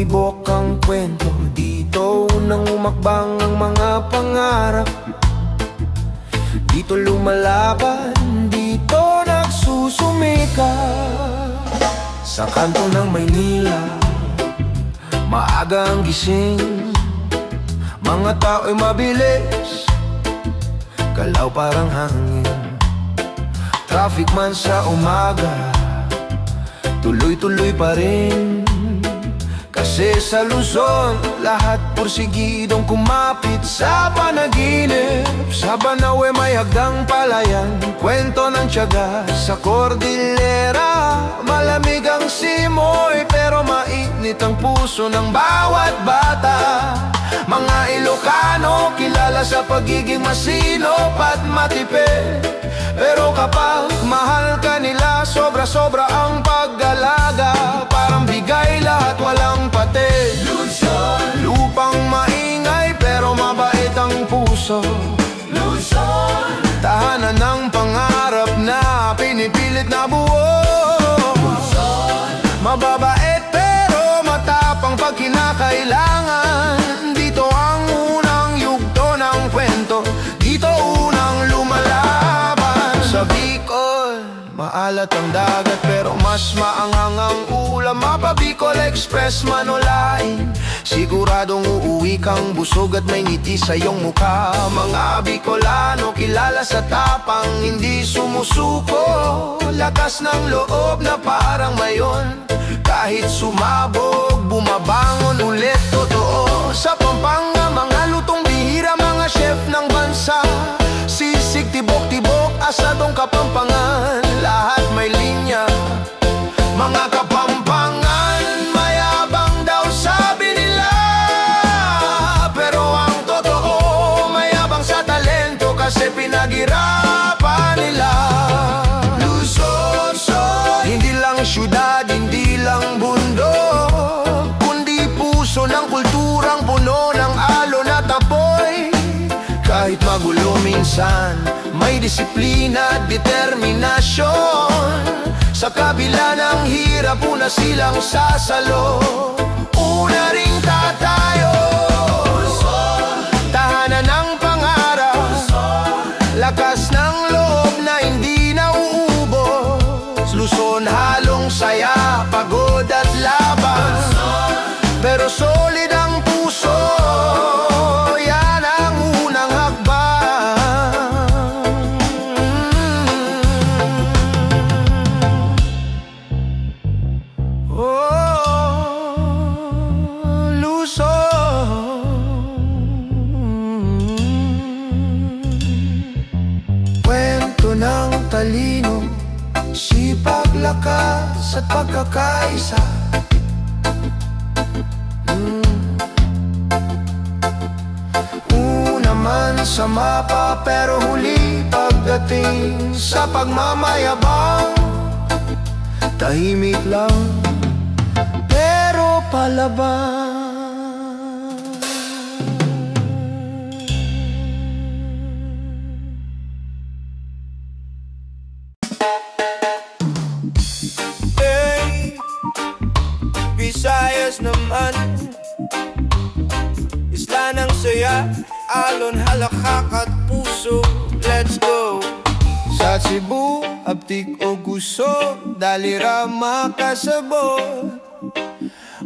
lumibok ang kwento. Dito unang umakbang ang mga pangarap. Dito lumalaban, dito nagsusumika. Sa kanto ng Maynila, maaga ang gising. Mga tao'y mabilis, galaw parang hangin. Traffic man sa umaga, tuloy-tuloy pa rin. Kasi sa Luzon, lahat porsigidong kumapit sa panaginip. Sa Banawe may hagdang palayan, kwento ng tiyaga sa Cordillera. Malamig ang simoy pero mainit ang puso ng bawat bata. Mga Ilocano, kilala sa pagiging masinop at matipid. Pero kapag mahal ka nila, sobra-sobra ang pag-alaga. Parang bigay lahat, walang patid. Luzon, lupang maingay pero mabait ang puso. Luzon, tahanan ng pangarap na pinipilit na buo. Luzon, mababait pero matapang pag kinakailangan. Dito ang unang yugto ng kwento, dito unang lumalaban. Sa Bicol, maalat ang dagat pero mas maanghang ang ulam. Mapa Bicol Express manulain, siguradong uuwi kang busog at may ngiti sa iyong mukha. Mga Bicolano, kilala sa tapang, hindi sumusuko. Lakas ng loob na parang mayon, kahit sumabog, bumabangon ulit, totoo. Sa Pampanga, mga lutong bihira, mga chef ng bansa. Sisig, tibok-tibok, asadong Kapampangan, lahat may linya. Mga Kapampangan, mayabang daw sabi nila, pero ang totoo, mayabang sa talento kasi pinaghirapan nila. Luzon, hindi lang syudad, hindi lang bundok, kundi puso ng kulturang puno ng alon at apoy. Kahit magulo minsan, may disiplina at determinasyon. Sa kabila ng hirap, una silang sasalo, una ring tatayo. Tahanan ng pangarap, lakas ng loob na hindi nauubos. Luzon, halong saya, pagod at laban, pero solid ang puso. Yan ang unang hakbang. Oh, Luzon. Kwento ng talino, sipag, lakas at pagkakaisa. Una man sa mapa pero huli pagdating sa pagmamayabang. Tahimik lang pero palaban. Visayas naman, isla ng saya, alon, halakhak at puso. Let's go! Sa Cebu, Aptik o Gusog, Dalira makasabot.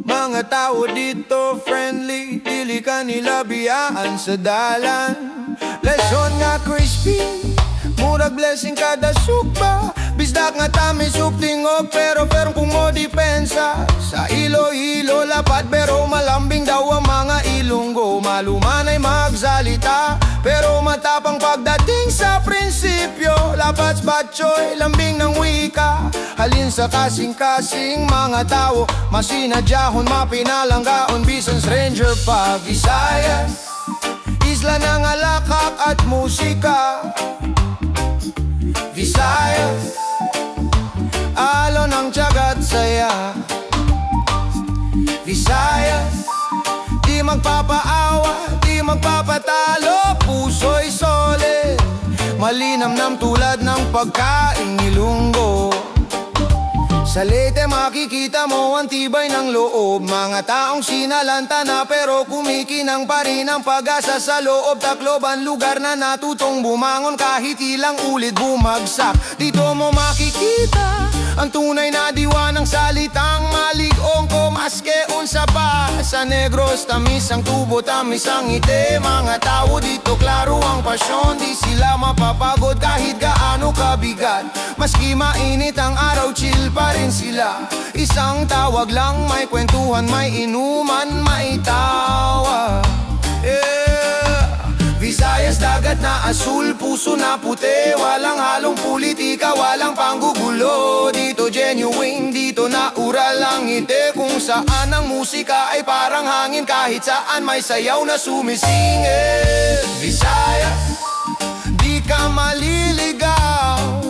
Mga tao dito friendly, dili ka nila biyaan sa dalan. Lesson nga crispy, murag blessing kada sukba. Bisdak nga tami suptingog pero ferm kung mo dipensa. Sa Iloilo lapad pero malambing daw ang mga Ilonggo. Malumanay magsalita pero matapang pagdating sa prinsipyo. Lapats batchoy, lambing ng wika. Halin sa kasing-kasing mga tao, masinadyahon, mapinalanggaon, bisan stranger pa. Visayas, isla ng alakak at musika. Visayas, alon ng tiyaga at saya. Visayas, di magpapaawa, di magpapatalo, puso'y solid, malinamnam tulad ng pagkaing Ilonggo. Sa Leyte makikita mo ang tibay ng loob, mga taong sinalanta na pero kumikinang pa rin ang pag-asa sa loob. Tacloban, lugar na natutong bumangon kahit ilang ulit bumagsak. Dito mo makikita ang tunay na diwa ng salitang maligong ko. Maske unsa pa sa Negros, tamis ang tubo, tamis ang ngiti. Mga tao dito klaro ang pasyon, di sila mapapagod kahit gaano kabigat. Maski mainit ang araw, chill pa rin sila. Isang tawag lang, may kwentuhan, may inuman, may tawa. Visayas, dagat na asul, puso na puti. Walang halong politika, walang panggugulo. Dito genuine, dito natural ang ngiti. Kung saan ang musika ay parang hangin, kahit saan may sayaw na sumisingit. Visayas, di ka maliligaw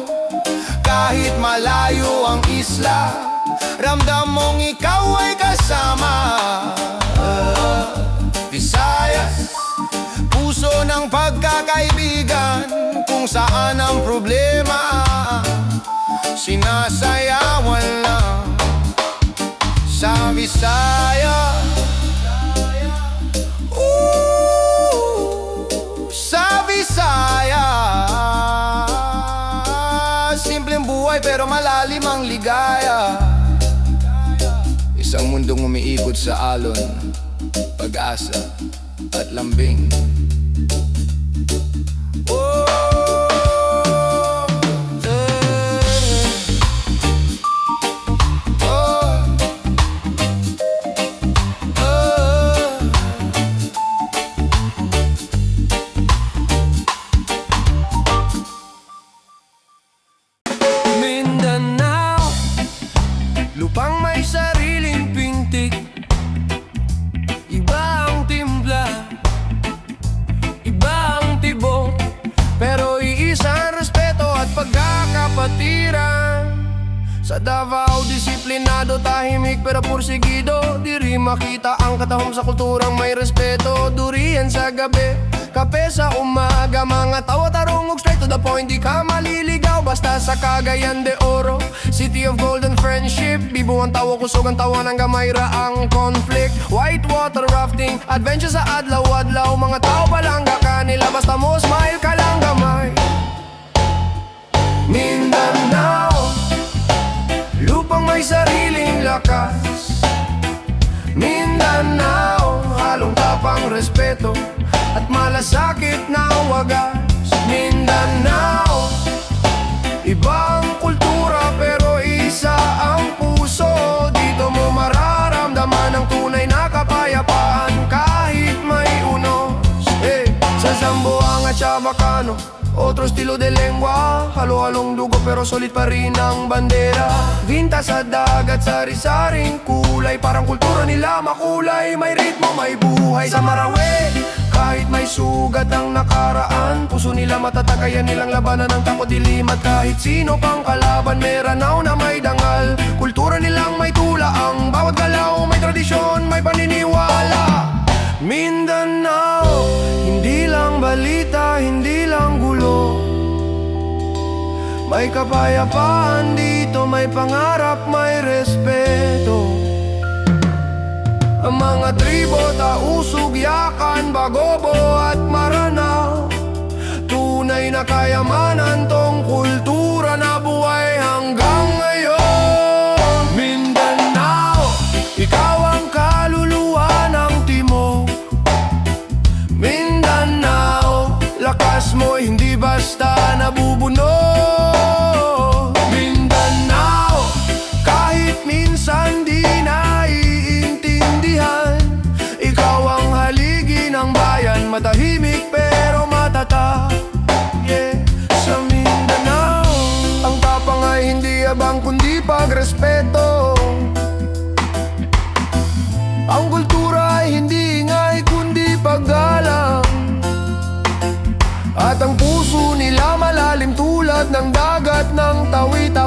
kahit malayo ang isla. Ramdam mong ikaw ay kasama. Visayas, puso ng pagkakaibigan. Kung saan ang problema sinasayawan lang. Sa Visayas, sa Visayas, simpleng buhay pero malalim ang ligaya. Isang mundong umiikot sa alon, pag-asa at lambing. Mindanao, lupang may sariling pintig. Iba ang timpla, iba ang tibok, pero iisa ang respeto at pagkakapatiran. Sa Davao, disiplinado, tahimik pero pursigido. Diri makita ang katahom sa kulturang may respeto. Durian sa gabi, kape sa umaga, mga tawa tarungog straight to the point. Di ka maliligaw basta sa Cagayan de Oro, City of Golden Friendship. Bibo ang tawa, kusog ang tawa ng gamay ra ang conflict. Whitewater rafting, adventure sa adlaw-adlaw. Mga tao palangga kanila basta mo smile ka lang gamay. Mindanao, lupang may sariling lakas. Mindanao, halong tapang respeto at malasakit na wagas. Mindanao, ibang kultura pero isa ang puso. Dito mo mararamdaman ang tunay na kapayapaan kahit may unos. Sa Zamboanga, Chabacano, otro estilo de lengua. Halo-halong dugo pero solid pa rin ang bandera. Vinta sa dagat, sari-saring kulay. Parang kultura nila makulay, may ritmo, may buhay. Sa Marawi, kahit may sugat ang nakaraan, puso nila matatag, kaya nilang labanan ng takot, dilim at kahit sino pang kalaban. Meranaw na may dangal, kultura nilang may tula. Ang bawat galaw may tradisyon, may paniniwala. Mindanao, hindi lang balita, hindi lang gulo. May kapayapaan dito, may pangarap, may respeto. Ang mga tribo, Tausug, Yakan, Bagobo at Maranao, tunay na kayamanan tong kultura na buhay hanggang ngayon. Mindanao, ikaw ang kaluluwa ng timog. Mindanao, lakas mo hindi basta nabubunog. Mindanao, kahit minsan di naiintindihan, ikaw ang haligi ng bayan, matahimik pero matatag. Sa Mindanao, ang tapang ay hindi abang kundi pagrespeto. Ang kultura ay hindi ingay kundi paggalang. At ang puso nila malalim tulad ng dagat ng Tawi-Tawi.